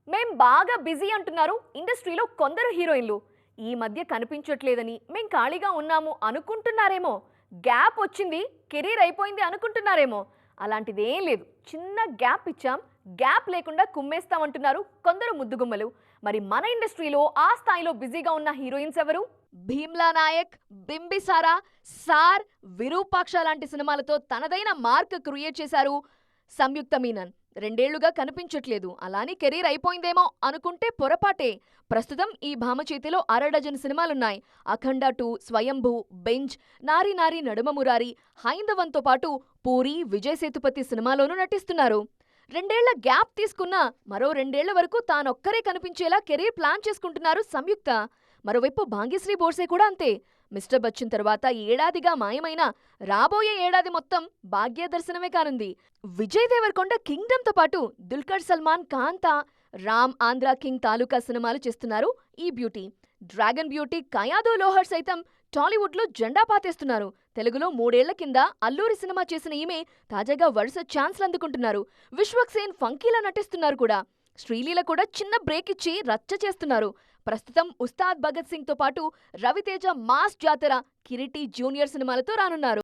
మేం బాగా బిజీ అంటున్నారు ఇండస్ట్రీలో కొందరు హీరోయిన్లు. ఈ మధ్య కనిపించట్లేదని మేం ఖాళీగా ఉన్నాము అనుకుంటున్నారేమో. గ్యాప్ వచ్చింది, కెరీర్ అయిపోయింది అనుకుంటున్నారేమో. అలాంటిదేం లేదు. చిన్న గ్యాప్ ఇచ్చాం, గ్యాప్ లేకుండా కుమ్మేస్తామంటున్నారు కొందరు ముద్దుగుమ్మలు. మరి మన ఇండస్ట్రీలో ఆ స్థాయిలో బిజీగా ఉన్న హీరోయిన్స్ ఎవరు? భీమ్లా నాయక్, బింబిసారా, సార్, విరూపాక్ష లాంటి సినిమాలతో తనదైన మార్క్ క్రియేట్ చేశారు సంయుక్త మీనన్. రెండేళ్లుగా కనిపించట్లేదు. అలానే కెరీర్ అయిపోయిందేమో అనుకుంటే పొరపాటే. ప్రస్తుతం ఈ భామ చేతిలో అరడజన్ సినిమాలున్నాయి. అఖండ 2, స్వయంభూ, బెంజ్, నారి నారి నడుమ మురారి, హైందవంతో పాటు పూరి, విజయ్ సేతుపతి సినిమాలోనూ నటిస్తున్నారు. రెండేళ్ల గ్యాప్ తీసుకున్నా మరో రెండేళ్ల వరకు తానొక్కరే కనిపించేలా కెరీర్ ప్లాన్ చేసుకుంటున్నారు సంయుక్త. మరోవైపు భాగ్యశ్రీ బోర్సే కూడా అంతే. మిస్టర్ బచ్చన్ తరువాత ఏడాదిగా మాయమైన రాబోయే ఏడాది మొత్తం భాగ్య దర్శనమే కానుంది. విజయ్ దేవరకొండ కింగ్డమ్‌తో పాటు దుల్కర్ సల్మాన్ కాంతా, రామ్ ఆంధ్ర కింగ్ తాలూకా సినిమాలు చేస్తున్నారు ఈ బ్యూటీ. డ్రాగన్ బ్యూటీ కయాదో లోహర్ సైతం టాలీవుడ్లో జెండా పాతేస్తున్నారు. తెలుగులో 3 ఏళ్ల కింద అల్లూరి సినిమా చేసిన ఈమె తాజాగా వరుస ఛాన్స్‌లు అందుకుంటున్నారు. విశ్వక్ సేన్ ఫంకీలా నటిస్తున్నారు కూడా. శ్రీలీల కూడా చిన్న బ్రేక్ ఇచ్చి రచ్చ చేస్తున్నారు. ప్రస్తుతం ఉస్తాద్ భగత్ సింగ్‌తో పాటు రవితేజ మాస్ జాతర, కిరీటి జూనియర్ సినిమాలతో రానున్నారు.